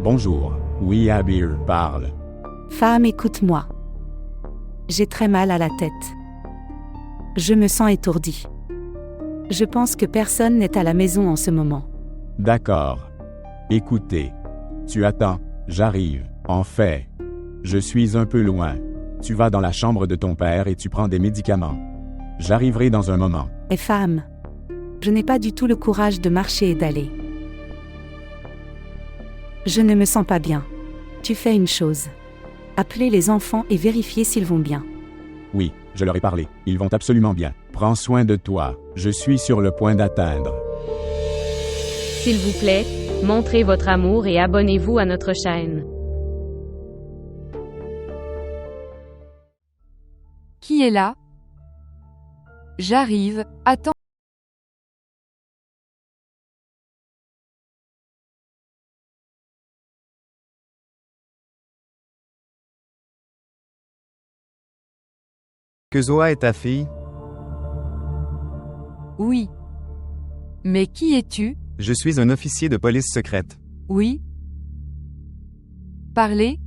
Bonjour. Oui, Abir, parle. Femme, écoute-moi. J'ai très mal à la tête. Je me sens étourdie. Je pense que personne n'est à la maison en ce moment. D'accord. Écoutez. Tu attends, j'arrive. En fait, je suis un peu loin. Tu vas dans la chambre de ton père et tu prends des médicaments. J'arriverai dans un moment. Et femme, je n'ai pas du tout le courage de marcher et d'aller. Je ne me sens pas bien. Tu fais une chose. Appelez les enfants et vérifiez s'ils vont bien. Oui, je leur ai parlé. Ils vont absolument bien. Prends soin de toi. Je suis sur le point d'atteindre. S'il vous plaît, montrez votre amour et abonnez-vous à notre chaîne. Qui est là? J'arrive, attends. Que Zoa est ta fille? Oui. Mais qui es-tu? Je suis un officier de police secrète. Oui. Parlez?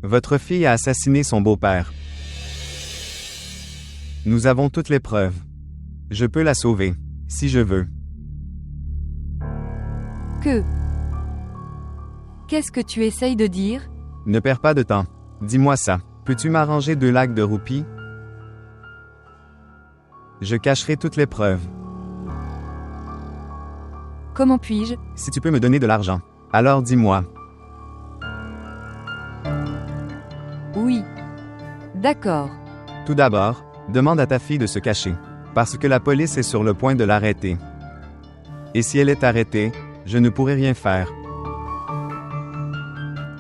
Votre fille a assassiné son beau-père. Nous avons toutes les preuves. Je peux la sauver, si je veux. Qu'est-ce que tu essayes de dire? Ne perds pas de temps. Dis-moi ça. Peux-tu m'arranger 2 lacs de roupies? Je cacherai toutes les preuves. Comment puis-je? Si tu peux me donner de l'argent. Alors dis-moi. Oui. D'accord. Tout d'abord, demande à ta fille de se cacher. Parce que la police est sur le point de l'arrêter. Et si elle est arrêtée, je ne pourrai rien faire.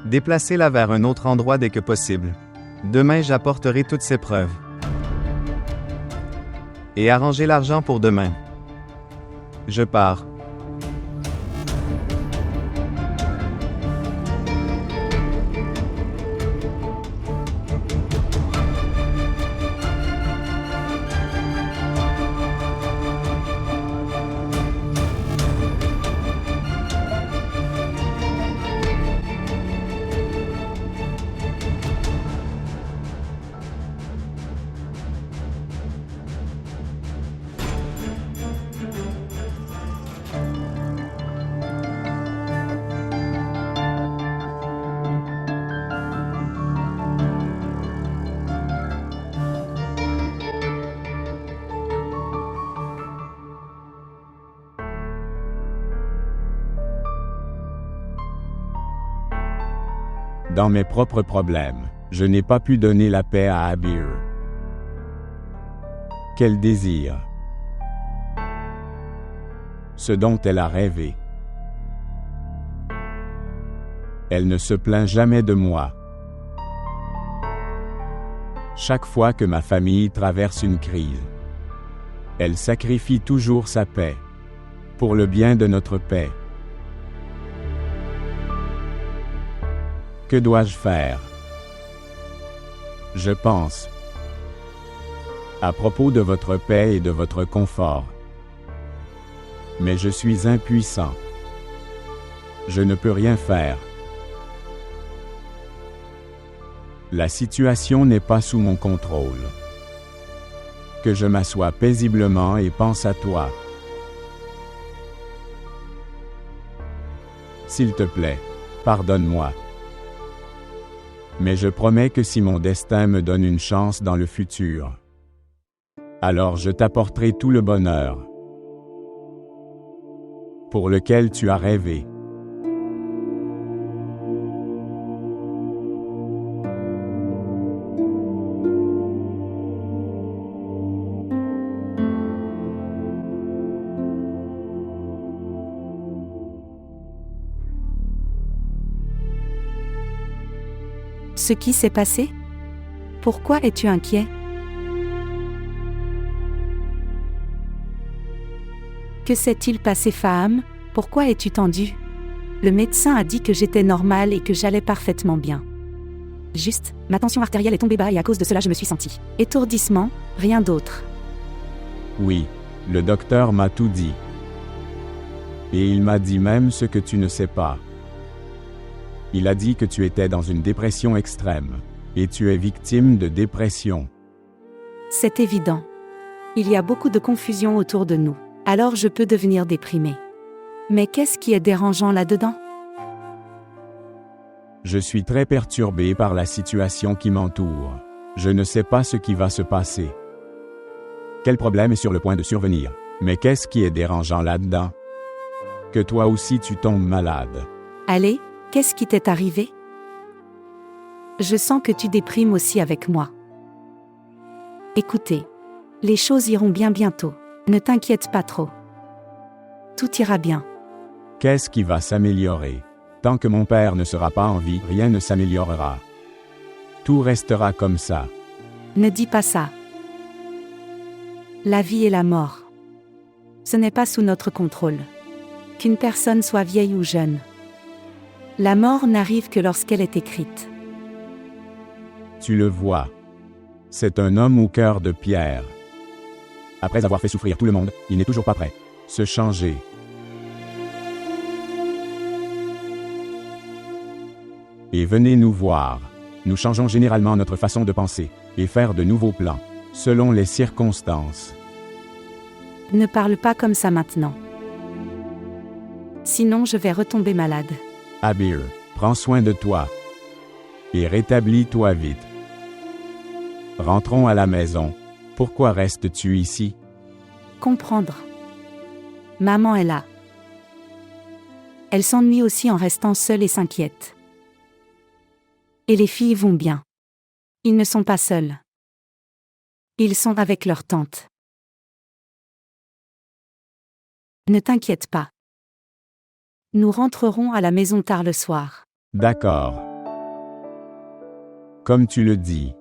Déplacez-la vers un autre endroit dès que possible. Demain, j'apporterai toutes ces preuves. Et arrangez l'argent pour demain. Je pars. Dans mes propres problèmes, je n'ai pas pu donner la paix à Abir. Quel désir! Ce dont elle a rêvé. Elle ne se plaint jamais de moi. Chaque fois que ma famille traverse une crise, elle sacrifie toujours sa paix, pour le bien de notre paix. Que dois-je faire? Je pense, à propos de votre paix et de votre confort. Mais je suis impuissant. Je ne peux rien faire. La situation n'est pas sous mon contrôle. Que je m'assoie paisiblement et pense à toi. S'il te plaît, pardonne-moi. Mais je promets que si mon destin me donne une chance dans le futur, alors je t'apporterai tout le bonheur pour lequel tu as rêvé. Ce qui s'est passé? Pourquoi es-tu inquiet? Que s'est-il passé, femme? Pourquoi es-tu tendue? Le médecin a dit que j'étais normale et que j'allais parfaitement bien. Juste, ma tension artérielle est tombée bas et à cause de cela je me suis sentie. Étourdissement, rien d'autre. Oui, le docteur m'a tout dit. Et il m'a dit même ce que tu ne sais pas. Il a dit que tu étais dans une dépression extrême. Et tu es victime de dépression. C'est évident. Il y a beaucoup de confusion autour de nous. Alors je peux devenir déprimée. Mais qu'est-ce qui est dérangeant là-dedans? Je suis très perturbé par la situation qui m'entoure. Je ne sais pas ce qui va se passer. Quel problème est sur le point de survenir? Mais qu'est-ce qui est dérangeant là-dedans? Que toi aussi tu tombes malade. Allez, qu'est-ce qui t'est arrivé? Je sens que tu déprimes aussi avec moi. Écoutez, les choses iront bien bientôt. Ne t'inquiète pas trop. Tout ira bien. Qu'est-ce qui va s'améliorer? Tant que mon père ne sera pas en vie, rien ne s'améliorera. Tout restera comme ça. Ne dis pas ça. La vie et la mort. Ce n'est pas sous notre contrôle. Qu'une personne soit vieille ou jeune. La mort n'arrive que lorsqu'elle est écrite. Tu le vois. C'est un homme au cœur de pierre. Après avoir fait souffrir tout le monde, il n'est toujours pas prêt. Se changer. Et venez nous voir. Nous changeons généralement notre façon de penser et faire de nouveaux plans, selon les circonstances. Ne parle pas comme ça maintenant. Sinon je vais retomber malade. Abir, prends soin de toi. Et rétablis-toi vite. Rentrons à la maison. Pourquoi restes-tu ici? Comprendre. Maman est là. Elle s'ennuie aussi en restant seule et s'inquiète. Et les filles vont bien. Ils ne sont pas seuls. Ils sont avec leur tante. Ne t'inquiète pas. Nous rentrerons à la maison tard le soir. D'accord. Comme tu le dis.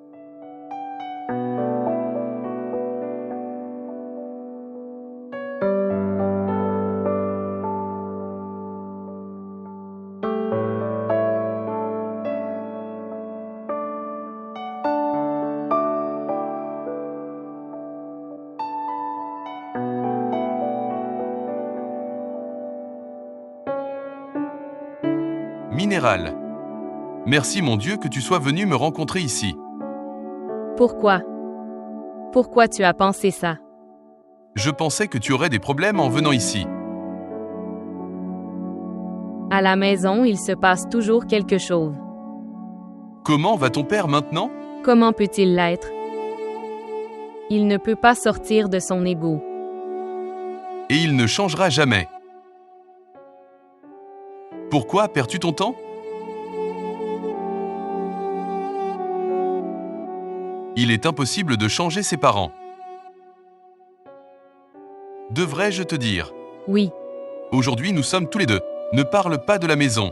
Minéral. Merci mon Dieu que tu sois venu me rencontrer ici. Pourquoi? Pourquoi tu as pensé ça? Je pensais que tu aurais des problèmes en venant ici. À la maison, il se passe toujours quelque chose. Comment va ton père maintenant? Comment peut-il l'être? Il ne peut pas sortir de son égout. Et il ne changera jamais. Pourquoi perds-tu ton temps? Il est impossible de changer ses parents. Devrais-je te dire? Oui. Aujourd'hui nous sommes tous les deux. Ne parle pas de la maison.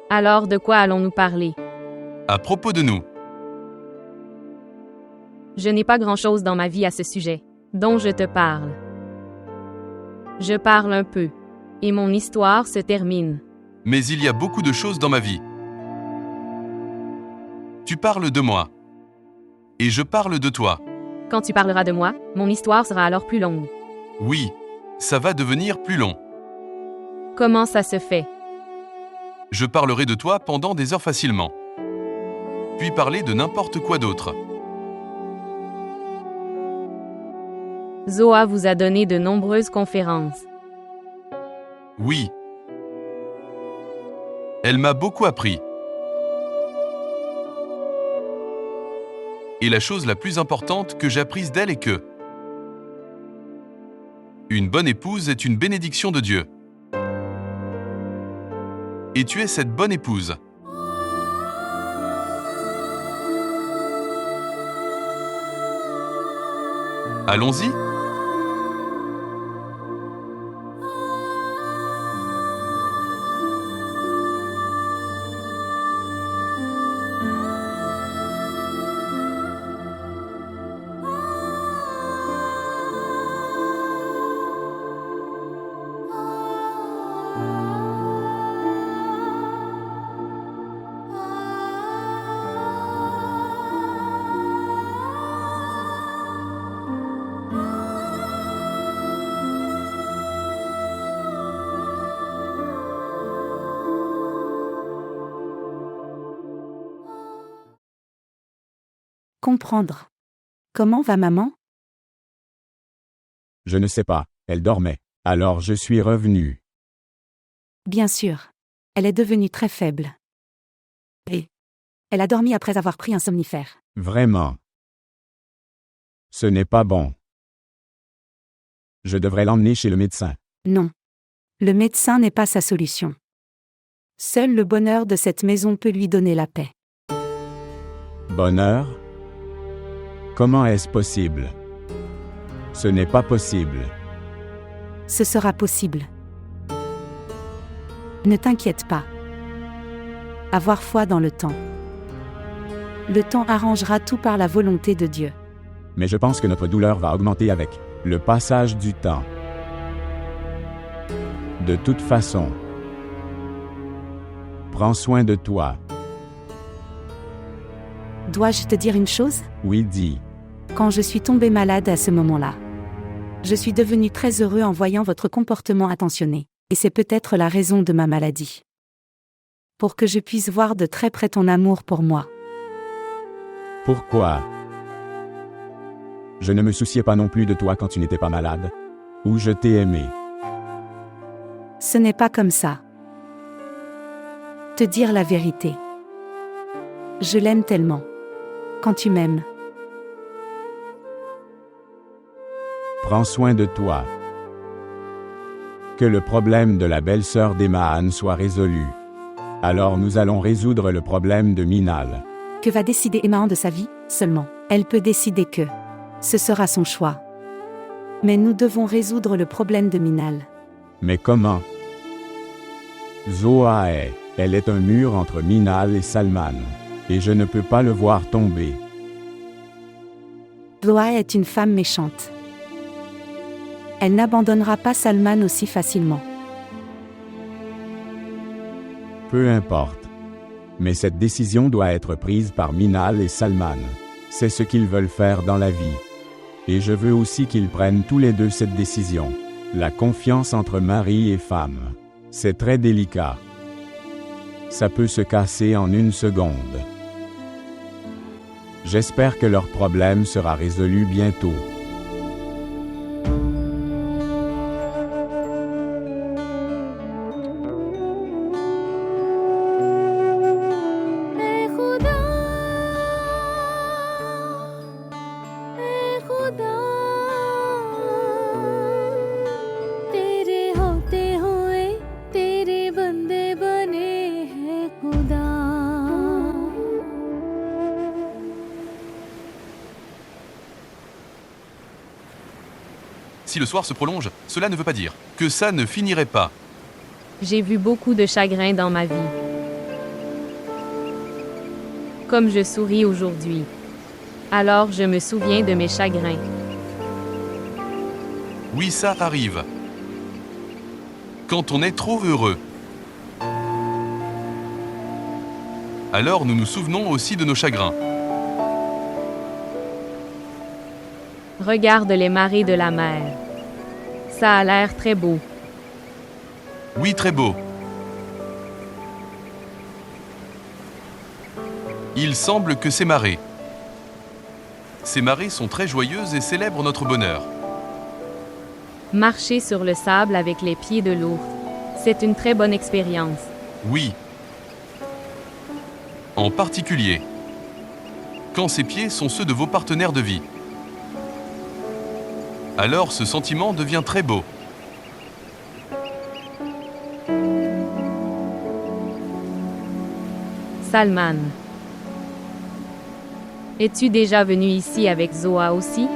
Alors de quoi allons-nous parler? À propos de nous. Je n'ai pas grand-chose dans ma vie à ce sujet, dont je te parle. Je parle un peu. Et mon histoire se termine. Mais il y a beaucoup de choses dans ma vie. Tu parles de moi. Et je parle de toi. Quand tu parleras de moi, mon histoire sera alors plus longue. Oui, ça va devenir plus long. Comment ça se fait? Je parlerai de toi pendant des heures facilement. Puis parler de n'importe quoi d'autre. Zoa vous a donné de nombreuses conférences. Oui. Elle m'a beaucoup appris. Et la chose la plus importante que j'apprise d'elle est que une bonne épouse est une bénédiction de Dieu. Et tu es cette bonne épouse. Allons-y. Comprendre. Comment va maman? Je ne sais pas, elle dormait. Alors je suis revenu. Bien sûr. Elle est devenue très faible. Et elle a dormi après avoir pris un somnifère. Vraiment. Ce n'est pas bon. Je devrais l'emmener chez le médecin. Non. Le médecin n'est pas sa solution. Seul le bonheur de cette maison peut lui donner la paix. Bonheur? Comment est-ce possible? Ce n'est pas possible. Ce sera possible. Ne t'inquiète pas. Avoir foi dans le temps. Le temps arrangera tout par la volonté de Dieu. Mais je pense que notre douleur va augmenter avec le passage du temps. De toute façon, prends soin de toi. Dois-je te dire une chose? Oui, dis. Quand je suis tombée malade à ce moment-là, je suis devenu très heureux en voyant votre comportement attentionné, et c'est peut-être la raison de ma maladie. Pour que je puisse voir de très près ton amour pour moi. Pourquoi? Je ne me souciais pas non plus de toi quand tu n'étais pas malade. Ou je t'ai aimé. Ce n'est pas comme ça. Te dire la vérité. Je l'aime tellement. Quand tu m'aimes. Prends soin de toi. Que le problème de la belle-sœur d'Emmahan soit résolu. Alors nous allons résoudre le problème de Minal. Que va décider Emmahan de sa vie, seulement? Elle peut décider que ce sera son choix. Mais nous devons résoudre le problème de Minal. Mais comment? Zoa elle est un mur entre Minal et Salman. Et je ne peux pas le voir tomber. Zoa est une femme méchante. Elle n'abandonnera pas Salman aussi facilement. Peu importe. Mais cette décision doit être prise par Minal et Salman. C'est ce qu'ils veulent faire dans la vie. Et je veux aussi qu'ils prennent tous les deux cette décision. La confiance entre mari et femme. C'est très délicat. Ça peut se casser en une seconde. J'espère que leur problème sera résolu bientôt. Si le soir se prolonge, cela ne veut pas dire que ça ne finirait pas. J'ai vu beaucoup de chagrin dans ma vie. Comme je souris aujourd'hui. Alors je me souviens de mes chagrins. Oui, ça arrive. Quand on est trop heureux. Alors nous nous souvenons aussi de nos chagrins. Regarde les marées de la mer. Ça a l'air très beau. Oui, très beau. Il semble que ces marées. Ces marées sont très joyeuses et célèbrent notre bonheur. Marcher sur le sable avec les pieds de l'ours. C'est une très bonne expérience. Oui. En particulier, quand ces pieds sont ceux de vos partenaires de vie. Alors ce sentiment devient très beau. Salman. Es-tu déjà venu ici avec Zoa aussi?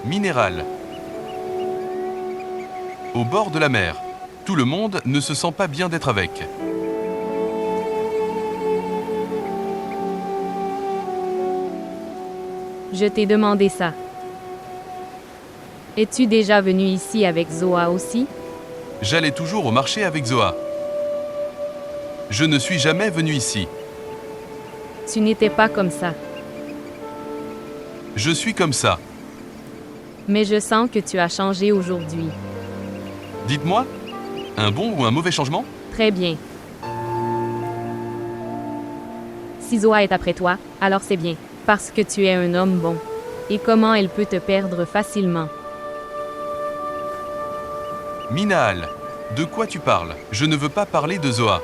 Minéral. Au bord de la mer. Tout le monde ne se sent pas bien d'être avec. Je t'ai demandé ça. Es-tu déjà venu ici avec Zoa aussi? J'allais toujours au marché avec Zoa. Je ne suis jamais venu ici. Tu n'étais pas comme ça. Je suis comme ça. Mais je sens que tu as changé aujourd'hui. Dites-moi, un bon ou un mauvais changement? Très bien. Si Zoa est après toi, alors c'est bien, parce que tu es un homme bon. Et comment elle peut te perdre facilement? Minaal, de quoi tu parles? Je ne veux pas parler de Zoa.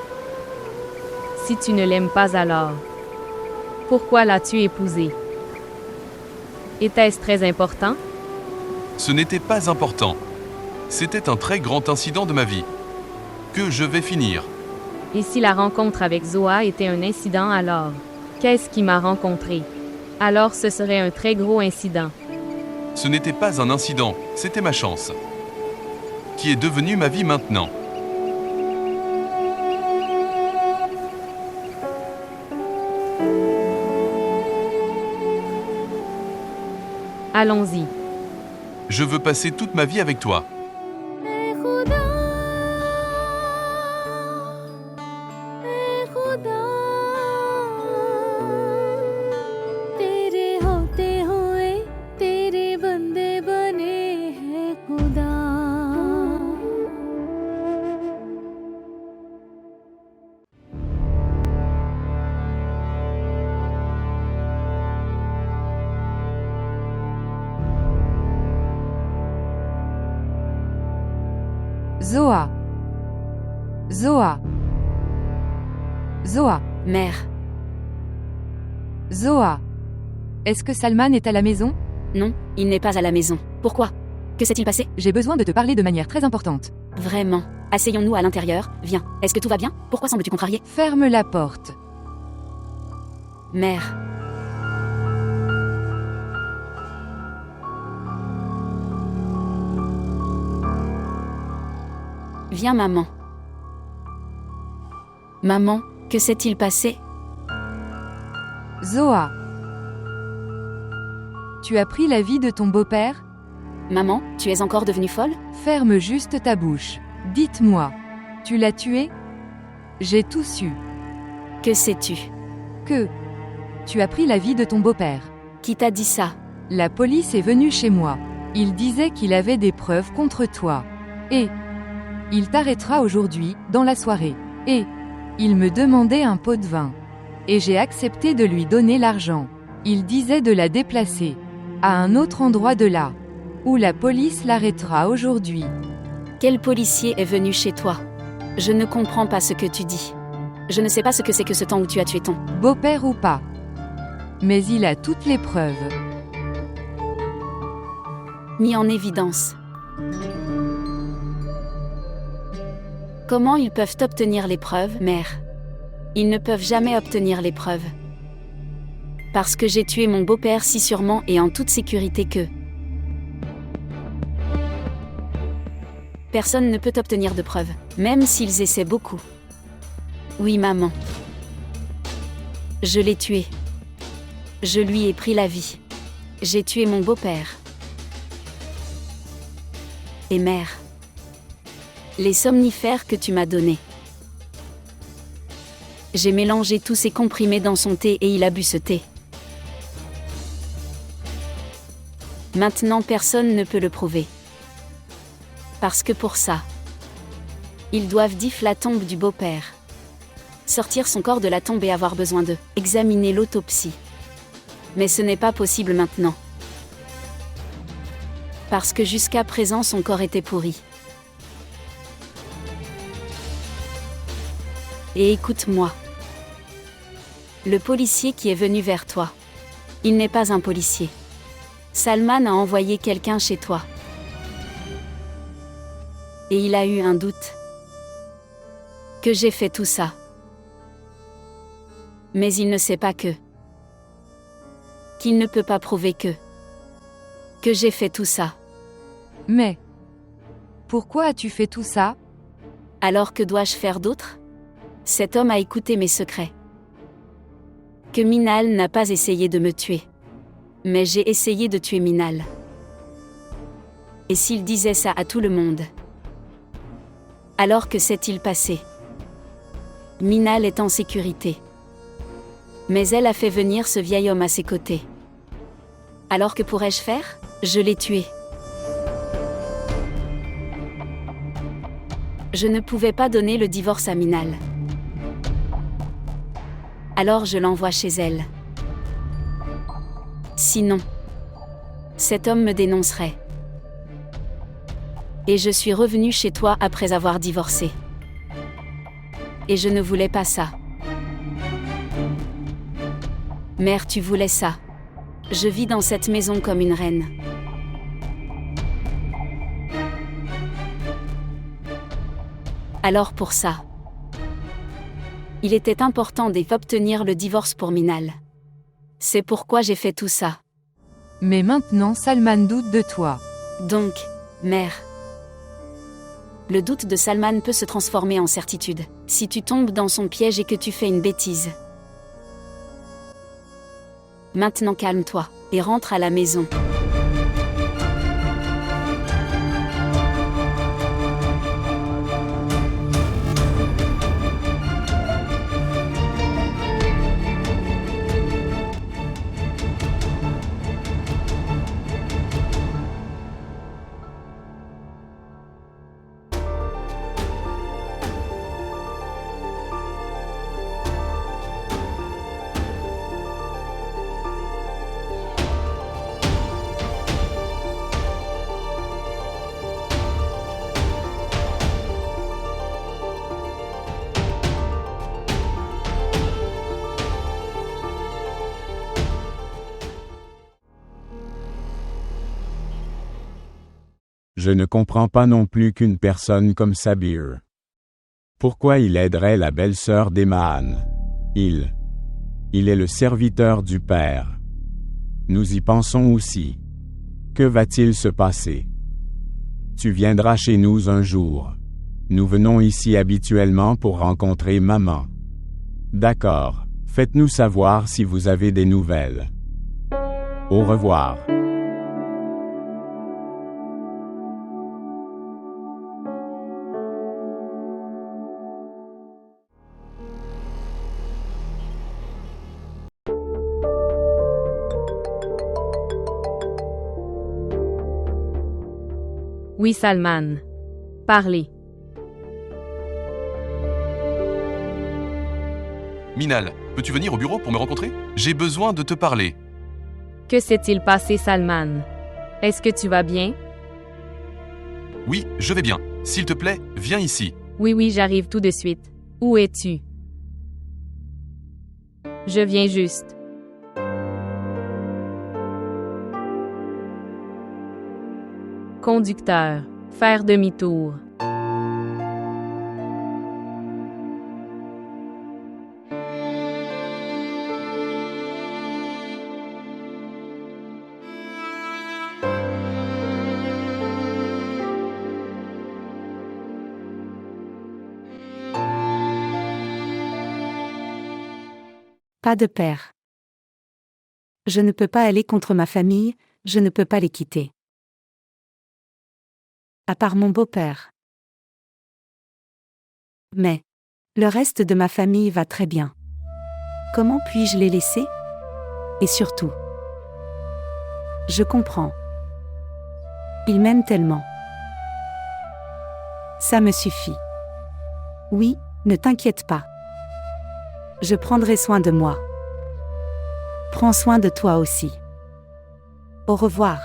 Si tu ne l'aimes pas alors, pourquoi l'as-tu épousée? Était-ce très important? Ce n'était pas important. C'était un très grand incident de ma vie. Que je vais finir. Et si la rencontre avec Zoa était un incident alors? Qu'est-ce qui m'a rencontré? Alors ce serait un très gros incident. Ce n'était pas un incident, c'était ma chance. Qui est devenue ma vie maintenant. Allons-y. Je veux passer toute ma vie avec toi. Zoa. Zoa. Zoa. Mère. Zoa. Est-ce que Salman est à la maison? Non, il n'est pas à la maison. Pourquoi? Que s'est-il passé? J'ai besoin de te parler de manière très importante. Vraiment. Asseyons-nous à l'intérieur. Viens. Est-ce que tout va bien? Pourquoi sembles-tu contrarié? Ferme la porte. Mère. Viens, maman. Maman, que s'est-il passé? Zoa. Tu as pris la vie de ton beau-père? Maman, tu es encore devenue folle? Ferme juste ta bouche. Dites-moi. Tu l'as tué? J'ai tout su. Que sais-tu? Que tu as pris la vie de ton beau-père. Qui t'a dit ça? La police est venue chez moi. Il disait qu'il avait des preuves contre toi. Et il t'arrêtera aujourd'hui, dans la soirée. Et il me demandait un pot de vin. Et j'ai accepté de lui donner l'argent. Il disait de la déplacer à un autre endroit de là, où la police l'arrêtera aujourd'hui. Quel policier est venu chez toi? Je ne comprends pas ce que tu dis. Je ne sais pas ce que c'est que ce temps où tu as tué ton Beau-père ou pas. Mais il a toutes les preuves. mis en évidence. Comment ils peuvent obtenir les preuves, mère? Ils ne peuvent jamais obtenir les preuves. Parce que j'ai tué mon beau-père si sûrement et en toute sécurité que personne ne peut obtenir de preuves, même s'ils essaient beaucoup. Oui, maman. Je l'ai tué. Je lui ai pris la vie. J'ai tué mon beau-père. Et mère. Les somnifères que tu m'as donnés. J'ai mélangé tous ces comprimés dans son thé et il a bu ce thé. Maintenant personne ne peut le prouver. Parce que pour ça, ils doivent diff la tombe du beau-père. Sortir son corps de la tombe et avoir besoin de examiner l'autopsie. Mais ce n'est pas possible maintenant. Parce que jusqu'à présent son corps était pourri. Et écoute-moi. Le policier qui est venu vers toi. Il n'est pas un policier. Salman a envoyé quelqu'un chez toi. Et il a eu un doute. Que j'ai fait tout ça. Mais il ne sait pas qu'il ne peut pas prouver que j'ai fait tout ça. Mais pourquoi as-tu fait tout ça? Alors que dois-je faire d'autre? Cet homme a écouté mes secrets. Que Minaal n'a pas essayé de me tuer. Mais j'ai essayé de tuer Minaal. Et s'il disait ça à tout le monde? Alors que s'est-il passé? Minaal est en sécurité. Mais elle a fait venir ce vieil homme à ses côtés. Alors que pourrais-je faire? Je l'ai tué. Je ne pouvais pas donner le divorce à Minaal. Alors je l'envoie chez elle. Sinon, cet homme me dénoncerait. Et je suis revenue chez toi après avoir divorcé. Et je ne voulais pas ça. Mère, tu voulais ça. Je vis dans cette maison comme une reine. Alors pour ça, il était important d'obtenir le divorce pour Minal. C'est pourquoi j'ai fait tout ça. Mais maintenant Salman doute de toi. Donc, mère, le doute de Salman peut se transformer en certitude, si tu tombes dans son piège et que tu fais une bêtise. Maintenant calme-toi, et rentre à la maison. Je ne comprends pas non plus qu'une personne comme Sabir. Pourquoi il aiderait la belle-sœur d'Emaan? Il est le serviteur du Père. Nous y pensons aussi. Que va-t-il se passer? Tu viendras chez nous un jour. Nous venons ici habituellement pour rencontrer maman. D'accord, faites-nous savoir si vous avez des nouvelles. Au revoir. Oui, Salman. Parlez. Minal, peux-tu venir au bureau pour me rencontrer? J'ai besoin de te parler. Que s'est-il passé, Salman? Est-ce que tu vas bien? Oui, je vais bien. S'il te plaît, viens ici. Oui, j'arrive tout de suite. Où es-tu? Je viens juste. Conducteur. Faire demi-tour. Pas de père. Je ne peux pas aller contre ma famille, je ne peux pas les quitter. À part mon beau-père. Mais le reste de ma famille va très bien. Comment puis-je les laisser? Et surtout, je comprends. Ils m'aiment tellement. Ça me suffit. Oui, ne t'inquiète pas. Je prendrai soin de moi. Prends soin de toi aussi. Au revoir.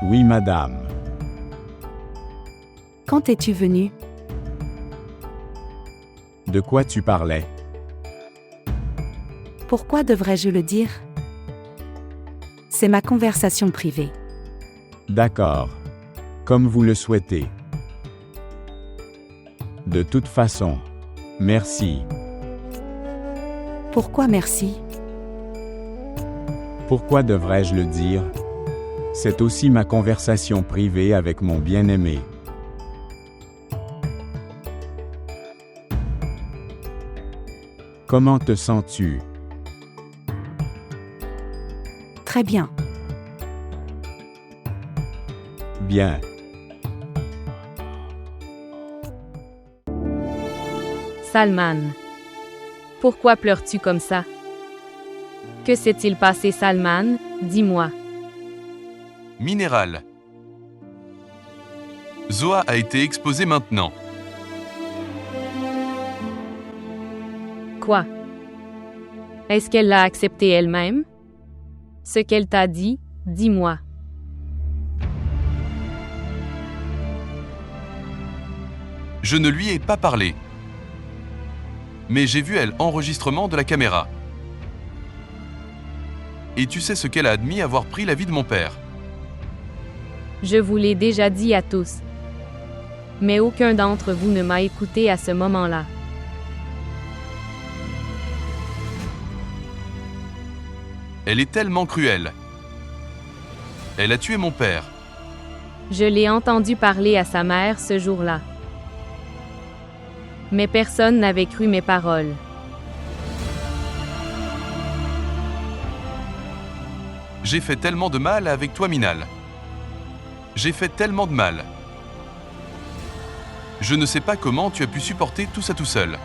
Oui, madame. Quand es-tu venu? De quoi tu parlais? Pourquoi devrais-je le dire? C'est ma conversation privée. D'accord. Comme vous le souhaitez. De toute façon, merci. Pourquoi merci? Pourquoi devrais-je le dire? C'est aussi ma conversation privée avec mon bien-aimé. Comment te sens-tu? Très bien. Bien. Salman. Pourquoi pleures-tu comme ça? Que s'est-il passé, Salman? Dis-moi. Minéral. Zoa a été exposée maintenant. Quoi? Est-ce qu'elle l'a accepté elle-même? Ce qu'elle t'a dit, dis-moi. Je ne lui ai pas parlé. Mais j'ai vu l'enregistrement de la caméra. Et tu sais ce qu'elle a admis avoir pris la vie de mon père. Je vous l'ai déjà dit à tous. Mais aucun d'entre vous ne m'a écouté à ce moment-là. Elle est tellement cruelle. Elle a tué mon père. Je l'ai entendu parler à sa mère ce jour-là. Mais personne n'avait cru mes paroles. J'ai fait tellement de mal avec toi, Minal. J'ai fait tellement de mal. Je ne sais pas comment tu as pu supporter tout ça tout seul.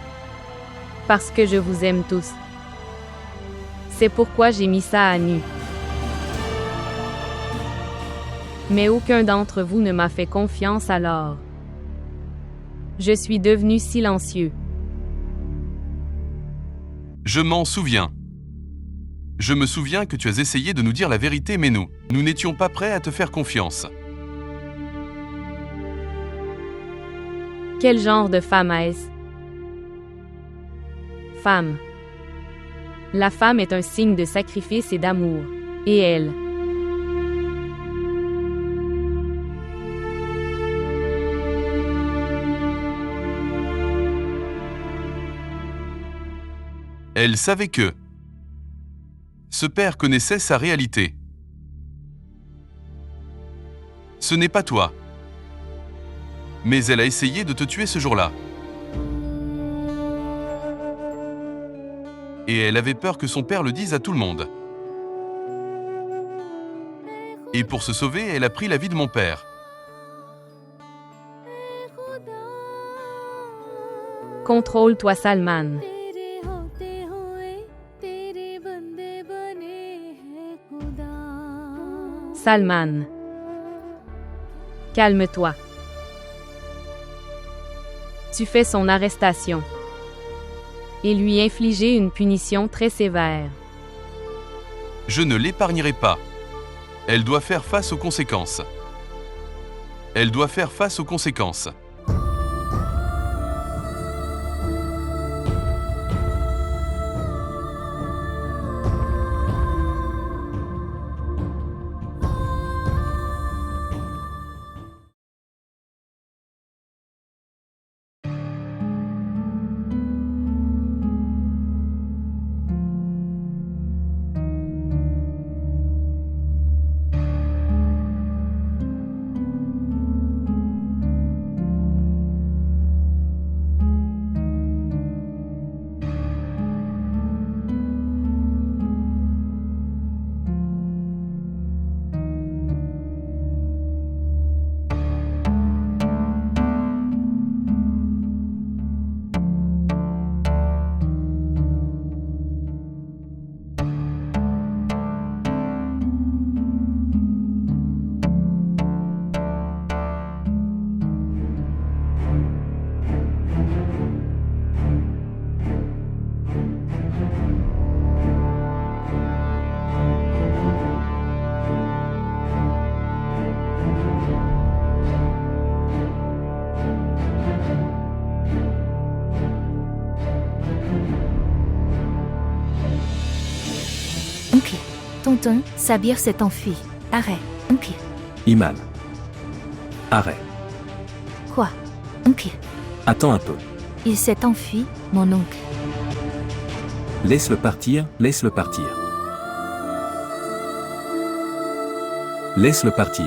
Parce que je vous aime tous. C'est pourquoi j'ai mis ça à nu. Mais aucun d'entre vous ne m'a fait confiance alors. Je suis devenu silencieux. Je m'en souviens. Je me souviens que tu as essayé de nous dire la vérité, mais nous n'étions pas prêts à te faire confiance. Quel genre de femme est-ce? Femme. La femme est un signe de sacrifice et d'amour. Et elle. Elle savait que ce père connaissait sa réalité. Ce n'est pas toi. Mais elle a essayé de te tuer ce jour-là. Et elle avait peur que son père le dise à tout le monde. Et pour se sauver, elle a pris la vie de mon père. Contrôle-toi, Salman. Salman. Calme-toi. Tu fais son arrestation. Et lui infliger une punition très sévère. Je ne l'épargnerai pas. Elle doit faire face aux conséquences. Elle doit faire face aux conséquences. Oncle. Tonton, Sabir s'est enfui. Arrête. Oncle. Iman. Arrête. Quoi? Oncle. Attends un peu. Il s'est enfui, mon oncle. Laisse-le partir, laisse-le partir. Laisse-le partir.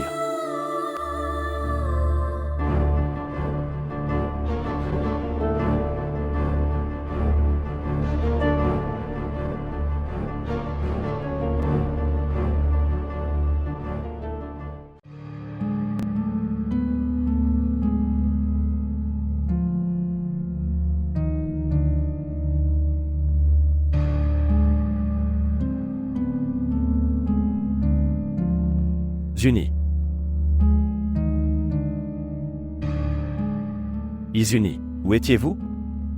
Izuni. Izuni, où étiez-vous?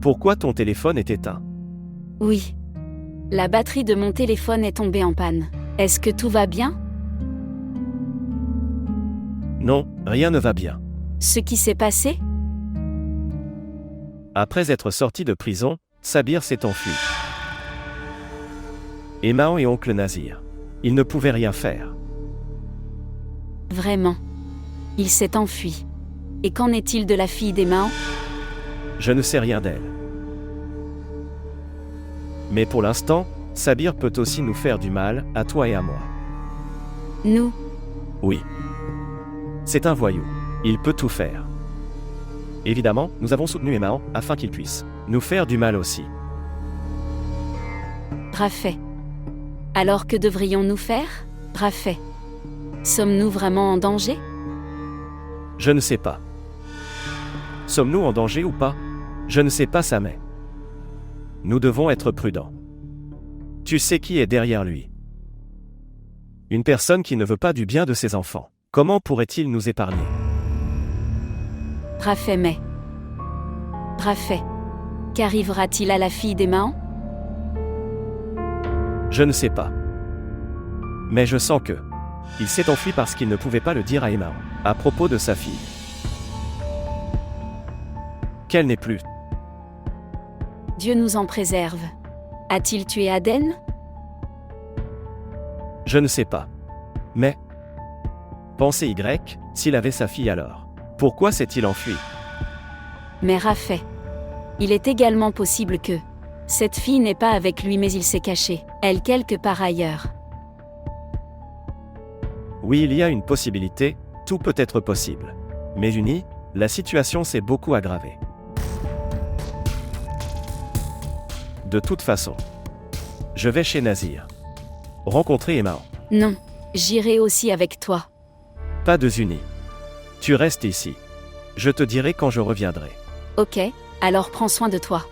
Pourquoi ton téléphone est éteint? Oui. La batterie de mon téléphone est tombée en panne. Est-ce que tout va bien? Non, rien ne va bien. Ce qui s'est passé? Après être sorti de prison, Sabir s'est enfui. Et Mahan et oncle Nazir. Ils ne pouvaient rien faire. Vraiment. Il s'est enfui. Et qu'en est-il de la fille des Mahans? Je ne sais rien d'elle. Mais pour l'instant, Sabir peut aussi nous faire du mal, à toi et à moi. Nous? Oui. C'est un voyou. Il peut tout faire. Évidemment, nous avons soutenu Mahan afin qu'il puisse nous faire du mal aussi. Rafet. Alors que devrions-nous faire, Rafet? Sommes-nous vraiment en danger? Je ne sais pas. Sommes-nous en danger ou pas? Je ne sais pas ça mais. Nous devons être prudents. Tu sais qui est derrière lui? Une personne qui ne veut pas du bien de ses enfants. Comment pourrait-il nous épargner? Rafet mais. Rafet. Qu'arrivera-t-il à la fille des Mahans? Je ne sais pas. Mais je sens que il s'est enfui parce qu'il ne pouvait pas le dire à Mahan à propos de sa fille. Qu'elle n'est plus. Dieu nous en préserve. A-t-il tué Aden? Je ne sais pas. Mais pensez Y, s'il avait sa fille alors. Pourquoi s'est-il enfui? Mais Rafet. Il est également possible que cette fille n'est pas avec lui mais il s'est caché, elle quelque part ailleurs. Oui, il y a une possibilité, tout peut être possible. Mais unis, la situation s'est beaucoup aggravée. De toute façon, je vais chez Nazir. Rencontrer Mahan. Non, j'irai aussi avec toi. Pas de Zuni. Tu restes ici. Je te dirai quand je reviendrai. Ok, alors prends soin de toi.